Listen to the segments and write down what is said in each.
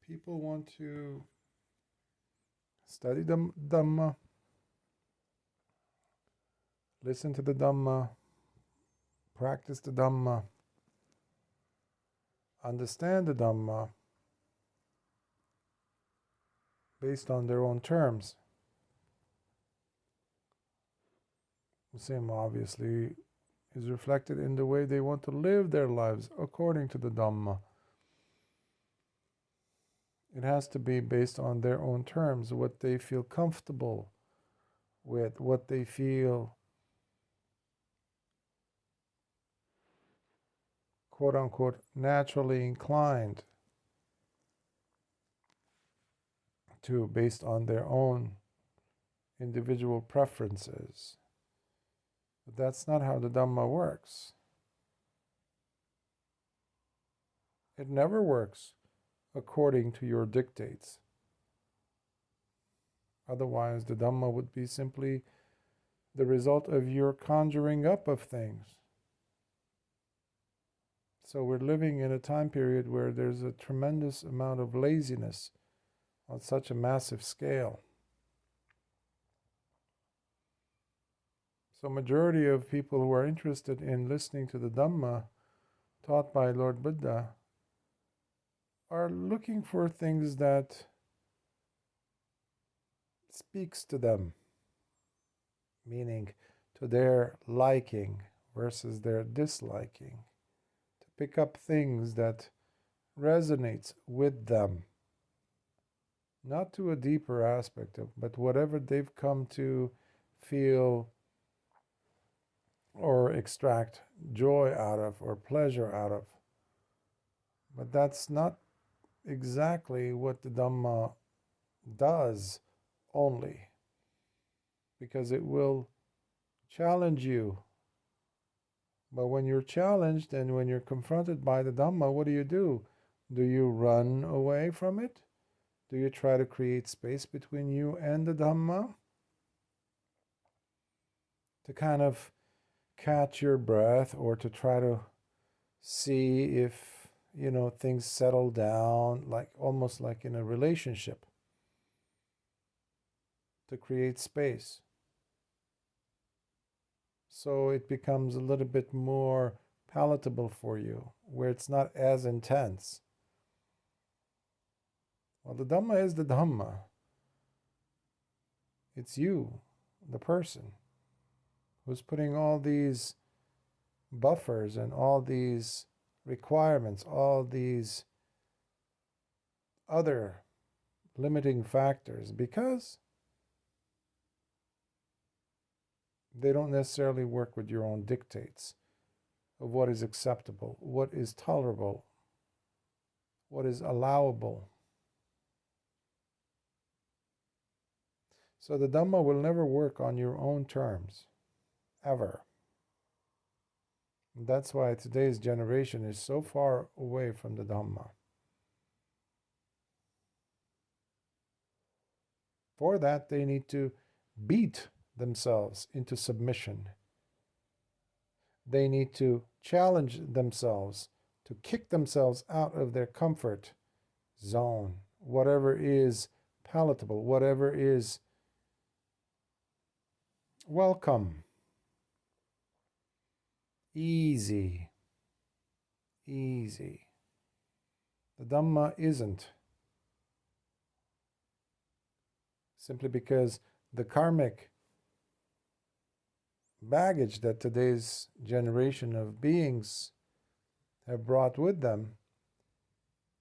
People want to study the Dhamma, listen to the Dhamma, practice the Dhamma, understand the Dhamma based on their own terms. The same, obviously, is reflected in the way they want to live their lives according to the Dhamma. It has to be based on their own terms, what they feel comfortable with, what they feel, quote unquote, naturally inclined to, based on their own individual preferences. But that's not how the Dhamma works. It never works according to your dictates. Otherwise, the Dhamma would be simply the result of your conjuring up of things. So we're living in a time period where there's a tremendous amount of laziness on such a massive scale. So majority of people who are interested in listening to the Dhamma taught by Lord Buddha are looking for things that speaks to them, meaning to their liking versus their disliking, to pick up things that resonates with them, not to a deeper aspect of, but whatever they've come to feel or extract joy out of or pleasure out of. But that's not exactly what the Dhamma does only, because it will challenge you. But when you're challenged and when you're confronted by the Dhamma, what do? Do you run away from it? Do you try to create space between you and the Dhamma? To kind of catch your breath, or to try to see if, things settle down, like almost like in a relationship, to create space. So it becomes a little bit more palatable for you, where it's not as intense. Well, the Dhamma is the Dhamma. It's you, the person, who's putting all these buffers and all these requirements, all these other limiting factors, because they don't necessarily work with your own dictates of what is acceptable, what is tolerable, what is allowable. So the Dhamma will never work on your own terms, ever. And that's why today's generation is so far away from the Dhamma. For that, they need to beat themselves into submission. They need to challenge themselves, to kick themselves out of their comfort zone, whatever is palatable, whatever is welcome, easy. The Dhamma isn't. Simply because the karmic baggage that today's generation of beings have brought with them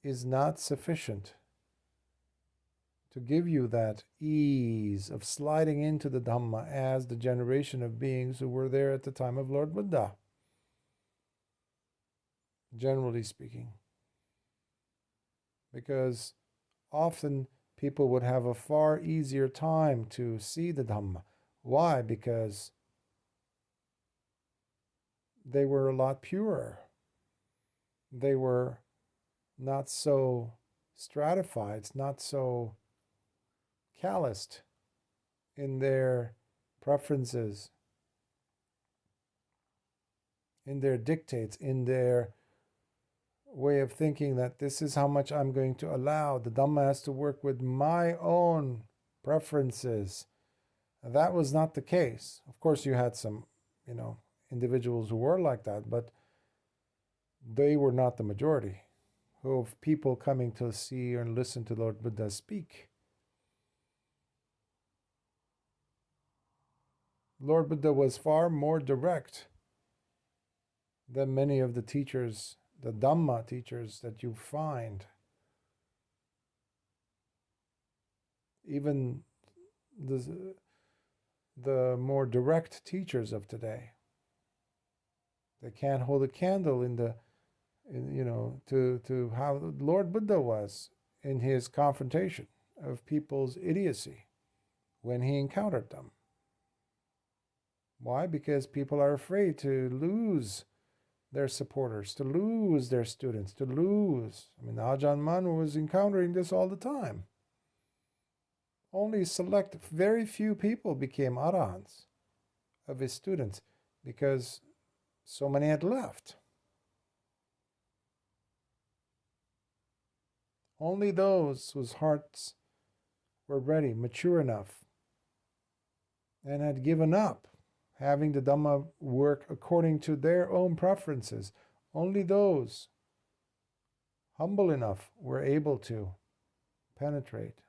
is not sufficient to give you that ease of sliding into the Dhamma as the generation of beings who were there at the time of Lord Buddha, generally speaking. Because often people would have a far easier time to see the Dhamma. Why? Because they were a lot purer. They were not so stratified, not so calloused in their preferences, in their dictates, in their way of thinking that this is how much I'm going to allow. The Dhamma has to work with my own preferences. That was not the case. Of course, you had some, individuals who were like that, but they were not the majority of people coming to see and listen to Lord Buddha speak. Lord Buddha was far more direct than many of the teachers, the Dhamma teachers that you find. Even the more direct teachers of today. They can't hold a candle to how Lord Buddha was in his confrontation of people's idiocy when he encountered them. Why? Because people are afraid to lose their supporters, to lose their students, to lose. Ajahn Manu was encountering this all the time. Only select, very few people became arahants of his students because so many had left. Only those whose hearts were ready, mature enough, and had given up having the Dhamma work according to their own preferences, only those humble enough were able to penetrate.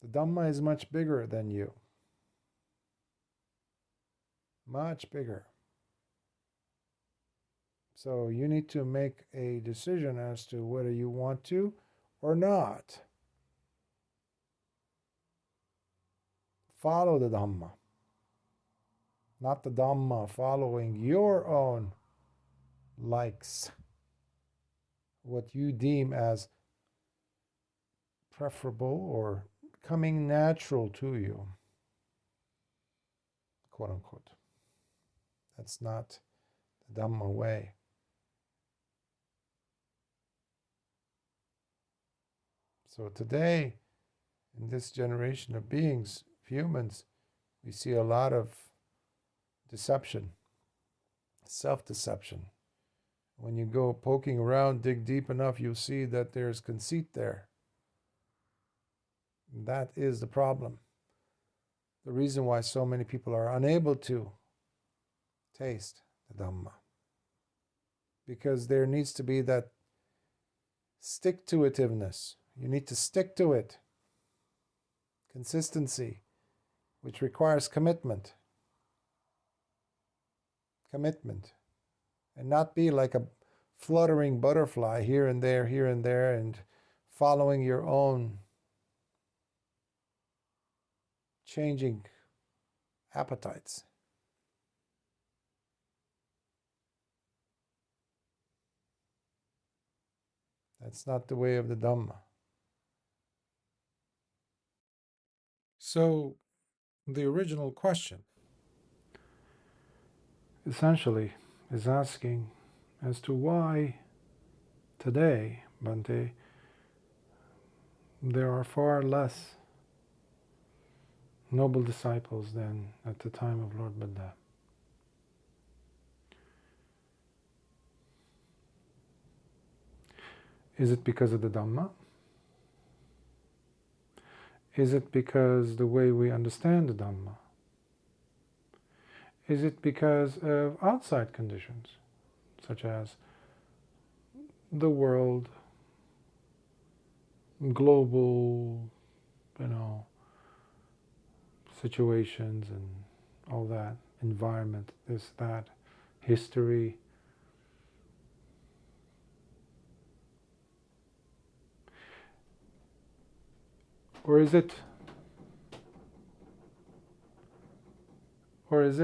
The Dhamma is much bigger than you. Much bigger. So you need to make a decision as to whether you want to or not. Follow the Dhamma. Not the Dhamma following your own likes. What you deem as preferable or coming natural to you. Quote unquote. That's not the Dhamma way. So today, in this generation of beings, humans, we see a lot of deception, self-deception. When you go poking around, dig deep enough, you'll see that there's conceit there. That is the problem. The reason why so many people are unable to taste the Dhamma. Because there needs to be that stick-to-itiveness. You need to stick to it. Consistency, which requires commitment. Commitment. And not be like a fluttering butterfly here and there, and following your own changing appetites. That's not the way of the Dhamma. So, the original question essentially is asking as to why today, Bhante, there are far less noble disciples than at the time of Lord Buddha. Is it because of the Dhamma? Is it because the way we understand the Dhamma? Is it because of outside conditions, such as the world, global, situations and all that, environment, this, that, history? Or is it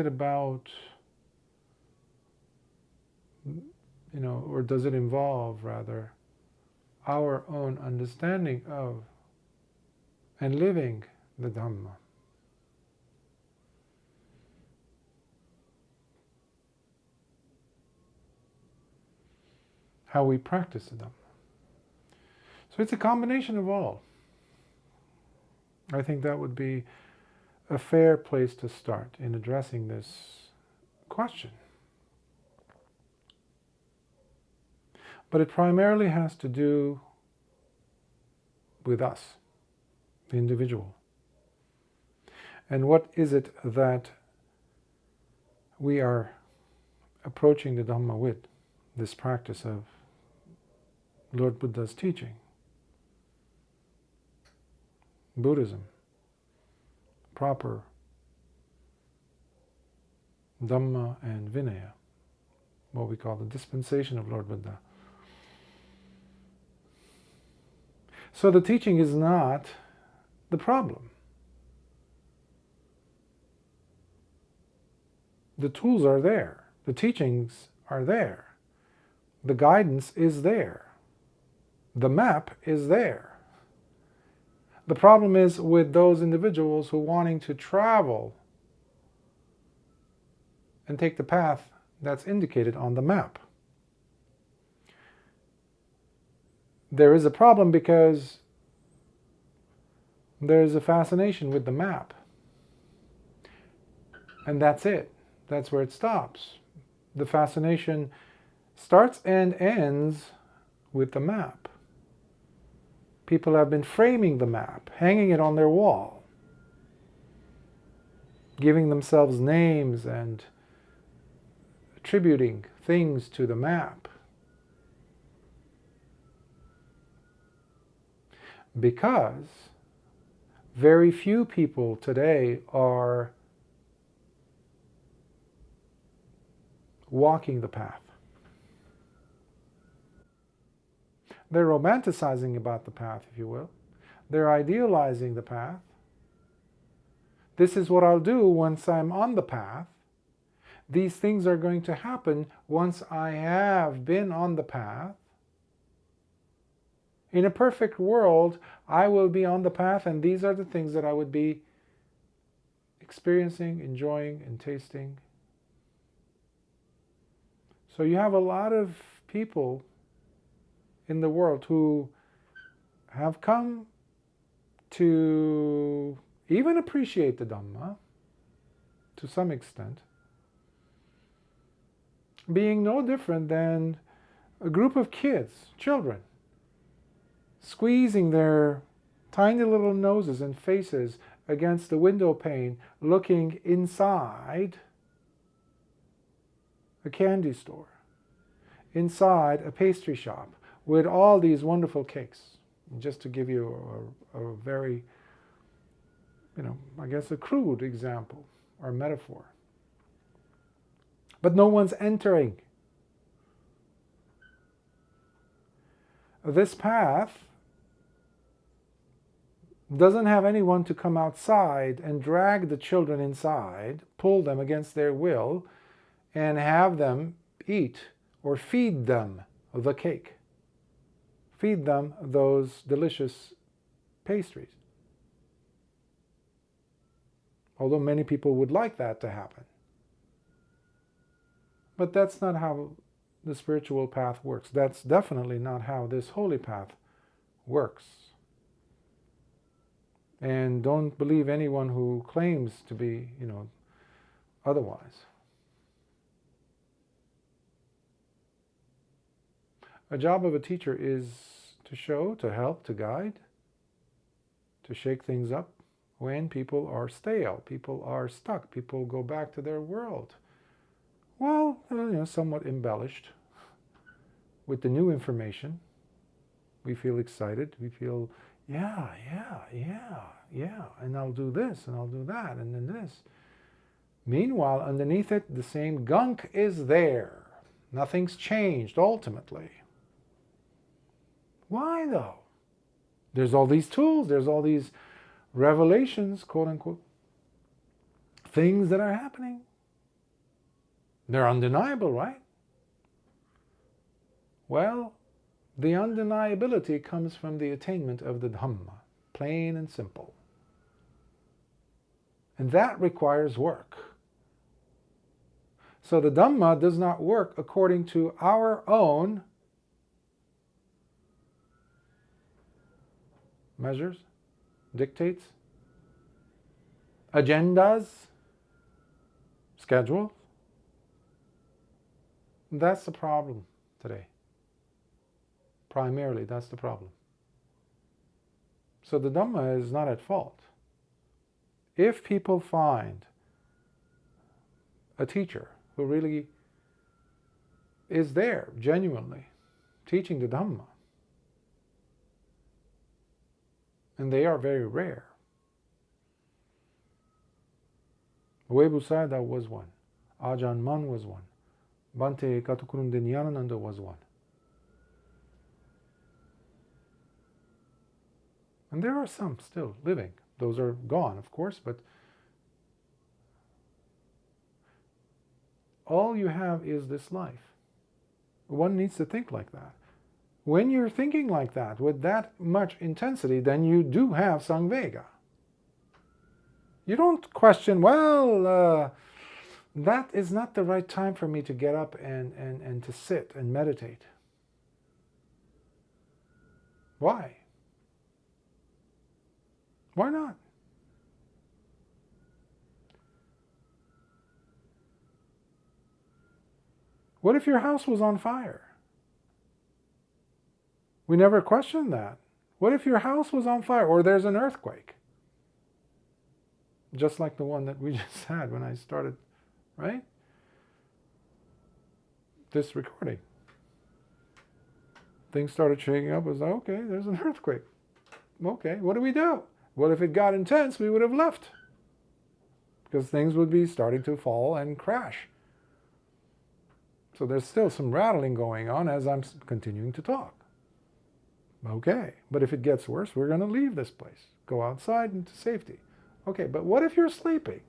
about, or does it involve, rather, our own understanding of and living the Dhamma? How we practice the Dhamma. So it's a combination of all. I think that would be a fair place to start in addressing this question. But it primarily has to do with us, the individual. And what is it that we are approaching the Dhamma with, this practice of Lord Buddha's teaching? Buddhism, proper Dhamma and Vinaya, what we call the dispensation of Lord Buddha. So the teaching is not the problem. The tools are there. The teachings are there. The guidance is there. The map is there. The problem is with those individuals who are wanting to travel and take the path that's indicated on the map. There is a problem because there is a fascination with the map. And that's it. That's where it stops. The fascination starts and ends with the map. People have been framing the map, hanging it on their wall, giving themselves names and attributing things to the map. Because very few people today are walking the path. They're romanticizing about the path, if you will. They're idealizing the path. This is what I'll do once I'm on the path. These things are going to happen once I have been on the path. In a perfect world, I will be on the path, and these are the things that I would be experiencing, enjoying, and tasting. So you have a lot of people in the world who have come to even appreciate the Dhamma to some extent, being no different than a group of kids, children, squeezing their tiny little noses and faces against the window pane, looking inside a candy store, inside a pastry shop, with all these wonderful cakes. Just to give you a very, I guess a crude example or metaphor. But no one's entering. This path doesn't have anyone to come outside and drag the children inside, pull them against their will, and have them eat or feed them the cake. Feed them those delicious pastries. Although many people would like that to happen. But that's not how the spiritual path works. That's definitely not how this holy path works. And don't believe anyone who claims to be, otherwise. A job of a teacher is to show, to help, to guide, to shake things up when people are stale, people are stuck, people go back to their world. Well, somewhat embellished with the new information. We feel excited, we feel, yeah, and I'll do this, and I'll do that, and then this. Meanwhile, underneath it, the same gunk is there. Nothing's changed, ultimately. Why, though? There's all these tools, there's all these revelations, quote unquote, things that are happening. They're undeniable, right? Well, the undeniability comes from the attainment of the Dhamma, plain and simple. And that requires work. So the Dhamma does not work according to our own measures, dictates, agendas, schedules. That's the problem today. Primarily, that's the problem. So the Dhamma is not at fault. If people find a teacher who really is there, genuinely, teaching the Dhamma, and they are very rare. Webu Sayadaw was one. Ajahn Mun was one. Bhante Katukurunde Nyanananda was one. And there are some still living. Those are gone, of course, but all you have is this life. One needs to think like that. When you're thinking like that, with that much intensity, then you do have Samvega. You don't question, well, that is not the right time for me to get up and to sit and meditate. Why? Why not? What if your house was on fire? We never questioned that. What if your house was on fire or there's an earthquake? Just like the one that we just had when I started, right? This recording. Things started shaking up. I was like, okay, there's an earthquake. Okay, what do we do? Well, if it got intense, we would have left. Because things would be starting to fall and crash. So there's still some rattling going on as I'm continuing to talk. Okay, but if it gets worse, we're going to leave this place. Go outside into safety. Okay, but what if you're sleeping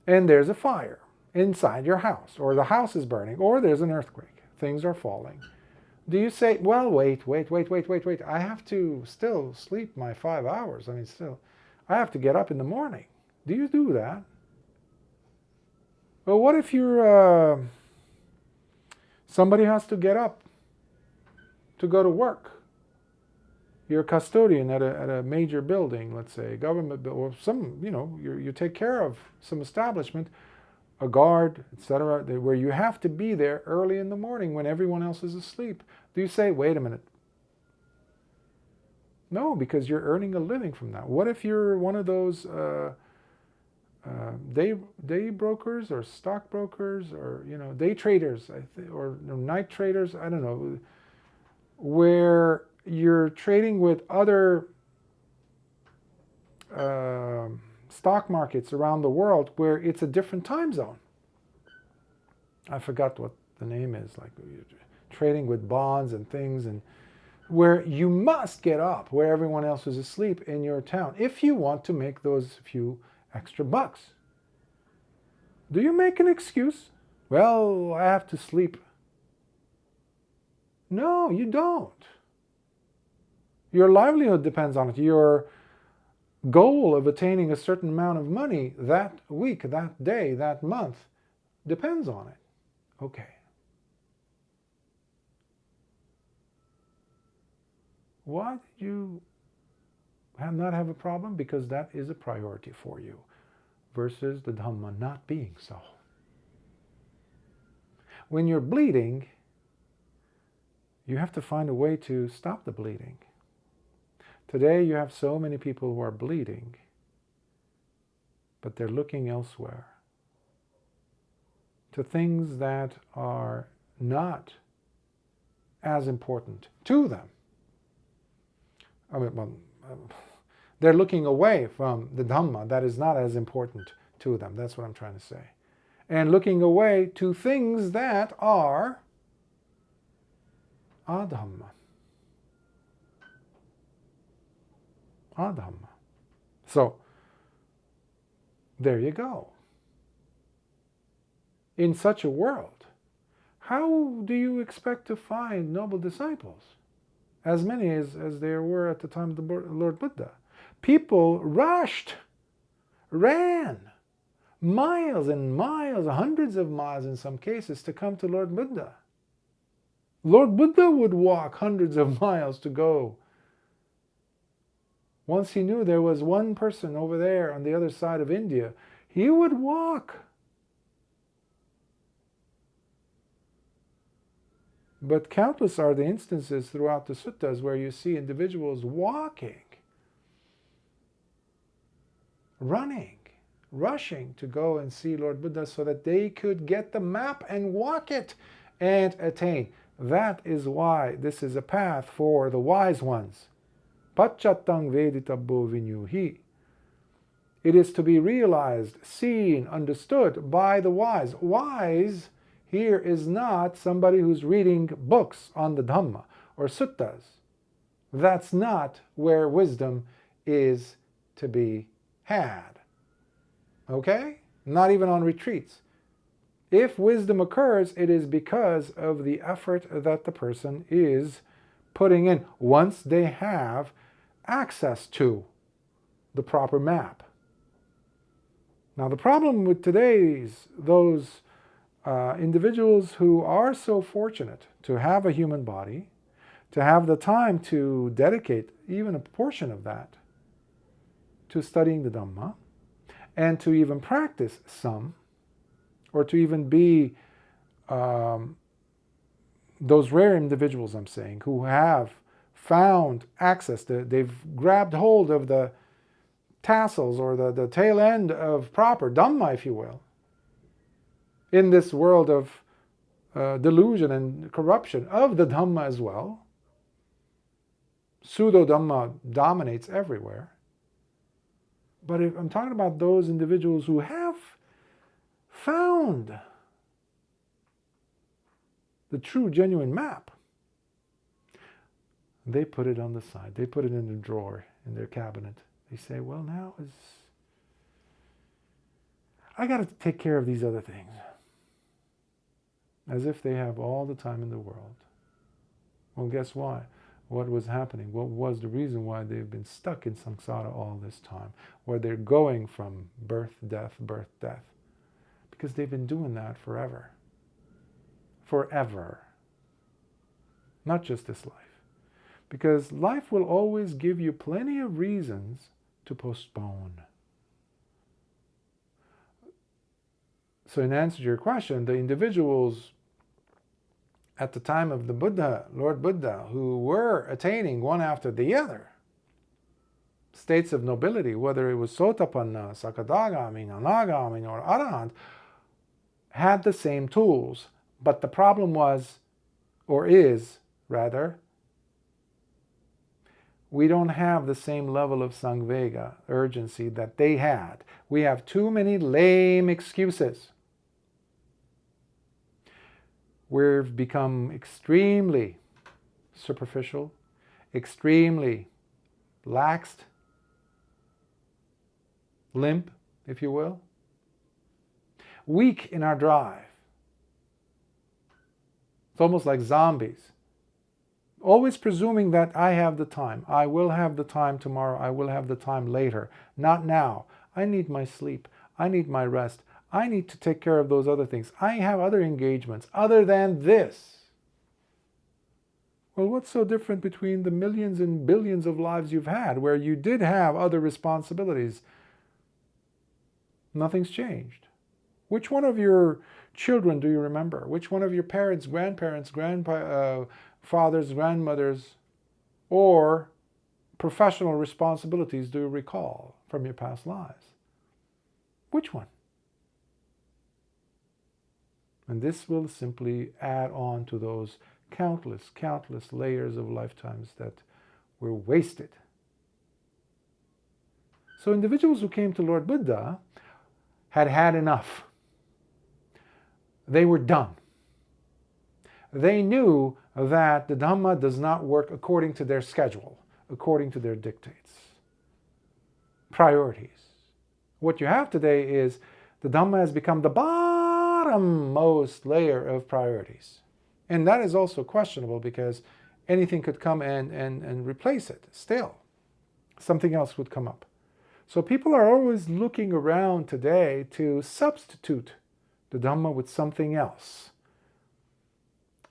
and there's a fire inside your house, or the house is burning, or there's an earthquake, things are falling? Do you say, well, wait, I have to still sleep my 5 hours. I have to get up in the morning. Do you do that? Well, what if you're, somebody has to get up to go to work? You're a custodian at a major building, let's say, government, or some, you take care of some establishment, a guard, etc., where you have to be there early in the morning when everyone else is asleep. Do you say, wait a minute? No, because you're earning a living from that. What if you're one of those day brokers or stockbrokers or day traders, or night traders? I don't know, where you're trading with other stock markets around the world where it's a different time zone. I forgot what the name is, like trading with bonds and things, and where you must get up where everyone else is asleep in your town if you want to make those few extra bucks. Do you make an excuse? Well, I have to sleep. No, you don't. Your livelihood depends on it. Your goal of attaining a certain amount of money that week, that day, that month depends on it. Okay. Why did you not have a problem? Because that is a priority for you, versus the Dhamma not being so. When you're bleeding, you have to find a way to stop the bleeding. Today you have so many people who are bleeding, but they're looking elsewhere, to things that are not as important to them. They're looking away from the Dhamma that is not as important to them. That's what I'm trying to say. And looking away to things that are adhamma. Adhamma. So, there you go. In such a world, how do you expect to find noble disciples? As many as there were at the time of the Lord Buddha. People rushed, ran miles and miles, hundreds of miles in some cases, to come to Lord Buddha. Lord Buddha would walk hundreds of miles to go. Once he knew there was one person over there on the other side of India, he would walk. But countless are the instances throughout the suttas where you see individuals walking, running, rushing to go and see Lord Buddha so that they could get the map and walk it and attain. That is why this is a path for the wise ones. Pacchatang veditabbo vinyuhi. It is to be realized, seen, understood by the wise. Wise here is not somebody who's reading books on the Dhamma or suttas. That's not where wisdom is to be had. Okay? Not even on retreats. If wisdom occurs, it is because of the effort that the person is putting in once they have access to the proper map. Now the problem with today's those individuals who are so fortunate to have a human body, to have the time to dedicate even a portion of that to studying the Dhamma, and to even practice some, or to even be those rare individuals I'm saying, who have found access, they've grabbed hold of the tassels or the tail end of proper Dhamma, if you will, in this world of delusion and corruption of the Dhamma as well. Pseudo Dhamma dominates everywhere. But if I'm talking about those individuals who have found the true, genuine map, they put it on the side. They put it in the drawer in their cabinet. They say, well, now I got to take care of these other things. As if they have all the time in the world. Well, guess why? What was happening? What was the reason why they've been stuck in samsara all this time? Where they're going from birth, death, because they've been doing that forever. Forever. Not just this life. Because life will always give you plenty of reasons to postpone. So in answer to your question, the individuals at the time of the Buddha, Lord Buddha, who were attaining one after the other states of nobility, whether it was Sotapanna, Sakadagami, Anagami, or Arahant, had the same tools. But the problem was, or is, rather, we don't have the same level of Sangvega, urgency, that they had. We have too many lame excuses. We've become extremely superficial, extremely laxed, limp, if you will, weak in our drive. It's almost like zombies. Always presuming that I have the time. I will have the time tomorrow. I will have the time later. Not now. I need my sleep. I need my rest. I need to take care of those other things. I have other engagements other than this. Well, what's so different between the millions and billions of lives you've had where you did have other responsibilities? Nothing's changed. Which one of your children do you remember? Which one of your parents, grandparents, fathers, grandmothers, or professional responsibilities do you recall from your past lives? Which one? And this will simply add on to those countless layers of lifetimes that were wasted. So individuals who came to Lord Buddha had had enough. They were done. They knew that the Dhamma does not work according to their schedule, according to their dictates, priorities. What you have today is the Dhamma has become the bottommost layer of priorities. And that is also questionable because anything could come and replace it still. Something else would come up. So people are always looking around today to substitute the Dhamma with something else.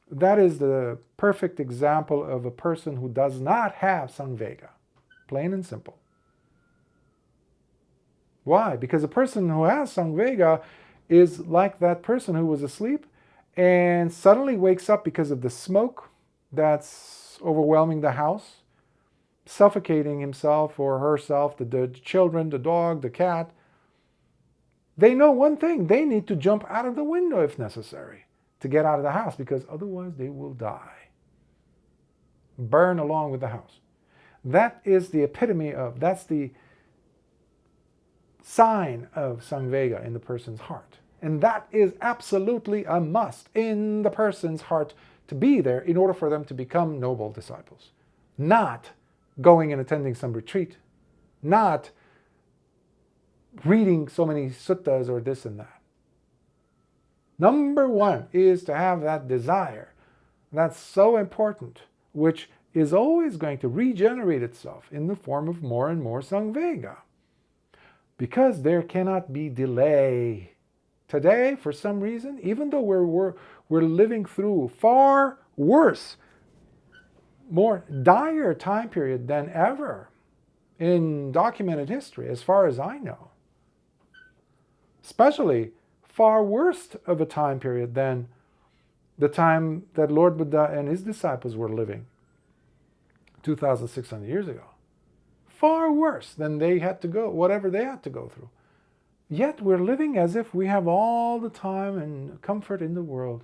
That is the perfect example of a person who does not have Samvega. Plain and simple. Why? Because a person who has Samvega is like that person who was asleep and suddenly wakes up because of the smoke that's overwhelming the house, suffocating himself or herself, the children, the dog, the cat. They know one thing: they need to jump out of the window if necessary to get out of the house, because otherwise they will die. Burn along with the house. That is the epitome of, that's the sign of Samvega in the person's heart. And that is absolutely a must in the person's heart to be there in order for them to become noble disciples. Not going and attending some retreat, not reading so many suttas or this and that. Number one is to have that desire. That's so important, which is always going to regenerate itself in the form of more and more Samvega. Because there cannot be delay. Today, for some reason, even though we're living through far worse, more dire time period than ever in documented history, as far as I know, especially far worse of a time period than the time that Lord Buddha and his disciples were living 2,600 years ago. Far worse than they had to go, whatever they had to go through. Yet we're living as if we have all the time and comfort in the world.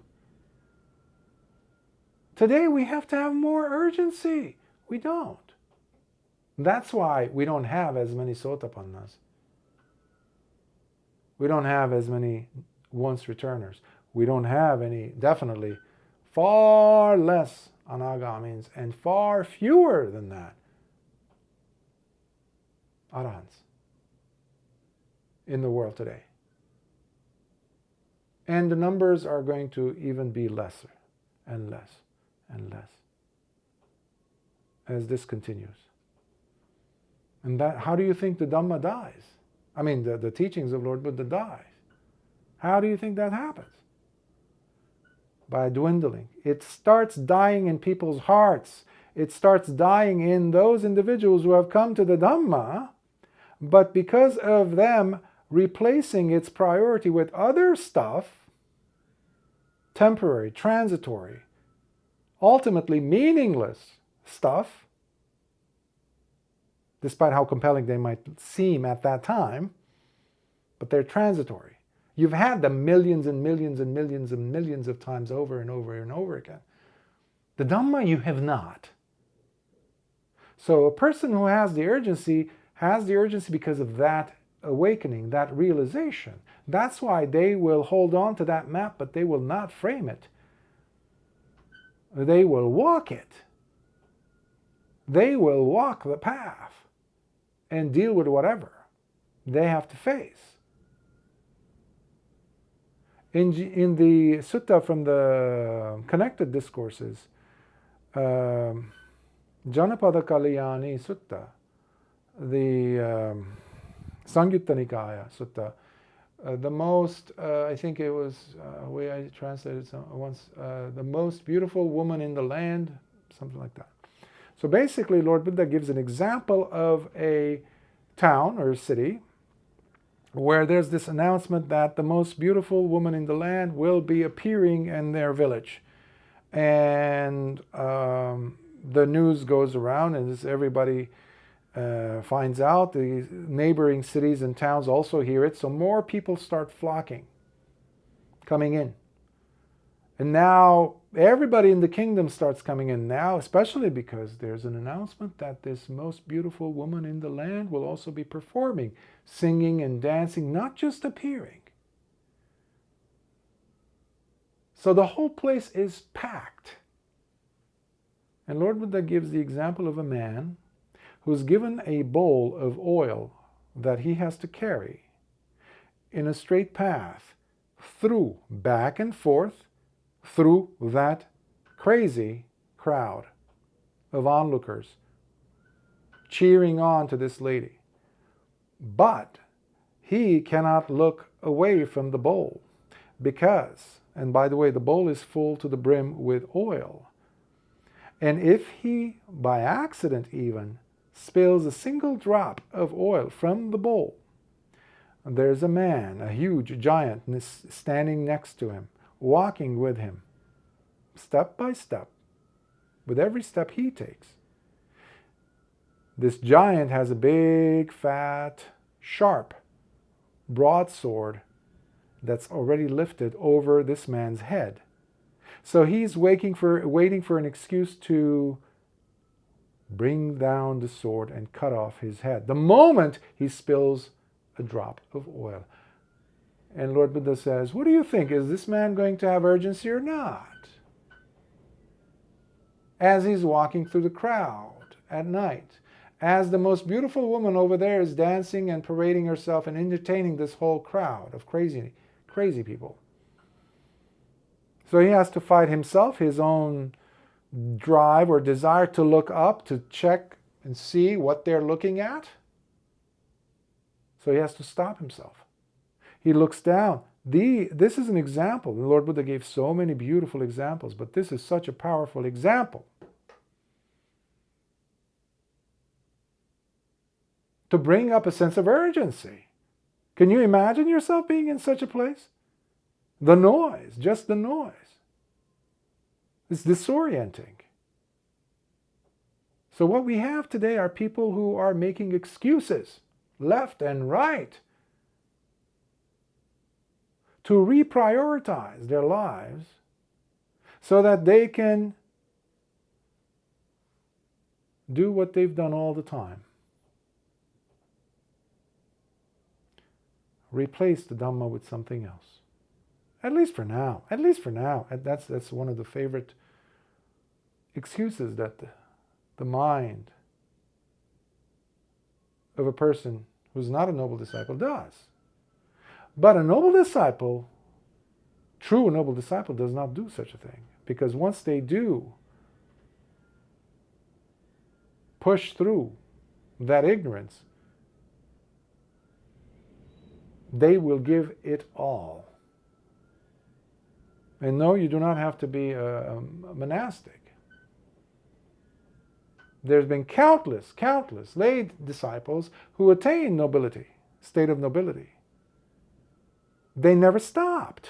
Today we have to have more urgency. We don't. That's why we don't have as many Sotapannas. We don't have as many once returners. We don't have any, definitely, far less Anagamins, and far fewer than that, Arahants in the world today. And the numbers are going to even be lesser and less and less as this continues. And that, how do you think the Dhamma dies? I mean, the teachings of Lord Buddha dies. How do you think that happens? By dwindling. It starts dying in people's hearts. It starts dying in those individuals who have come to the Dhamma, but because of them replacing its priority with other stuff, temporary, transitory, ultimately meaningless stuff, despite how compelling they might seem at that time, but they're transitory. You've had them millions and millions and millions and millions of times over and over and over again. The Dhamma you have not. So a person who has the urgency because of that awakening, that realization. That's why they will hold on to that map, but they will not frame it. They will walk it. They will walk the path and deal with whatever they have to face. In the sutta from the connected discourses, Janapada Kalyani Sutta, the Sangyutta Nikaya Sutta, the most, I think it was, the way I translated it once, the most beautiful woman in the land, something like that. So basically, Lord Buddha gives an example of a town or a city where there's this announcement that the most beautiful woman in the land will be appearing in their village. And the news goes around, and as everybody finds out, the neighboring cities and towns also hear it, so more people start flocking, coming in. And now everybody in the kingdom starts coming in now, especially because there's an announcement that this most beautiful woman in the land will also be performing, singing and dancing, not just appearing. So the whole place is packed. And Lord Buddha gives the example of a man who's given a bowl of oil that he has to carry in a straight path through, back and forth, through that crazy crowd of onlookers cheering on to this lady. But he cannot look away from the bowl because, and by the way, the bowl is full to the brim with oil. And if he, by accident even, spills a single drop of oil from the bowl, there's a man, a huge giant, standing next to him, walking with him, step by step, with every step he takes. This giant has a big, fat, sharp broadsword that's already lifted over this man's head. So he's waiting for an excuse to bring down the sword and cut off his head. The moment he spills a drop of oil. And Lord Buddha says, what do you think? Is this man going to have urgency or not? As he's walking through the crowd at night, as the most beautiful woman over there is dancing and parading herself and entertaining this whole crowd of crazy people. So he has to fight himself, his own drive or desire to look up, to check and see what they're looking at. So he has to stop himself. He looks down. This is an example. The Lord Buddha gave so many beautiful examples, but this is such a powerful example. To bring up a sense of urgency. Can you imagine yourself being in such a place? The noise, just the noise. It's disorienting. So what we have today are people who are making excuses, left and right, to reprioritize their lives so that they can do what they've done all the time. Replace the Dhamma with something else. At least for now. At least for now. That's one of the favorite excuses that the mind of a person who's not a noble disciple does. But a noble disciple, true noble disciple, does not do such a thing. Because once they do push through that ignorance, they will give it all. And no, you do not have to be a monastic. There's been countless lay disciples who attained nobility, state of nobility. They never stopped,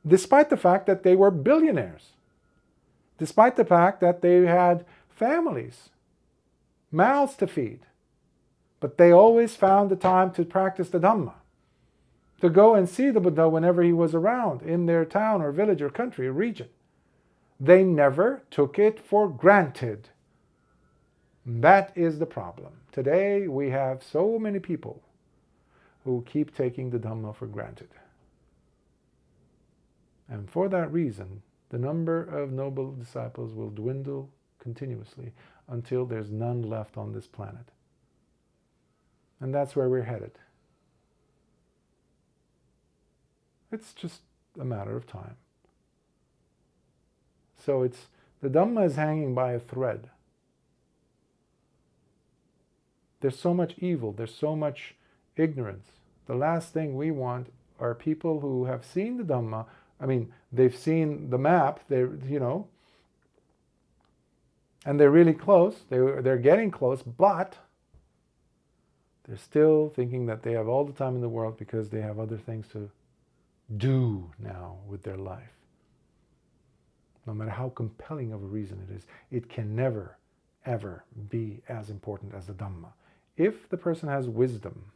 despite the fact that they were billionaires, despite the fact that they had families, mouths to feed. But they always found the time to practice the Dhamma, to go and see the Buddha whenever he was around in their town or village or country or region. They never took it for granted. That is the problem. Today we have so many people who keep taking the Dhamma for granted. And for that reason, the number of noble disciples will dwindle continuously until there's none left on this planet. And that's where we're headed. It's just a matter of time. So the Dhamma is hanging by a thread. There's so much evil, there's so much ignorance. The last thing we want are people who have seen the Dhamma. I mean, they've seen the map, and they're really close, they're getting close, but they're still thinking that they have all the time in the world because they have other things to do now with their life. No matter how compelling of a reason it is, it can never, ever be as important as the Dhamma. If the person has wisdom,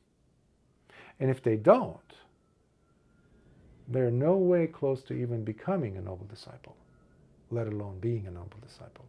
and if they don't, they're no way close to even becoming a noble disciple, let alone being a noble disciple.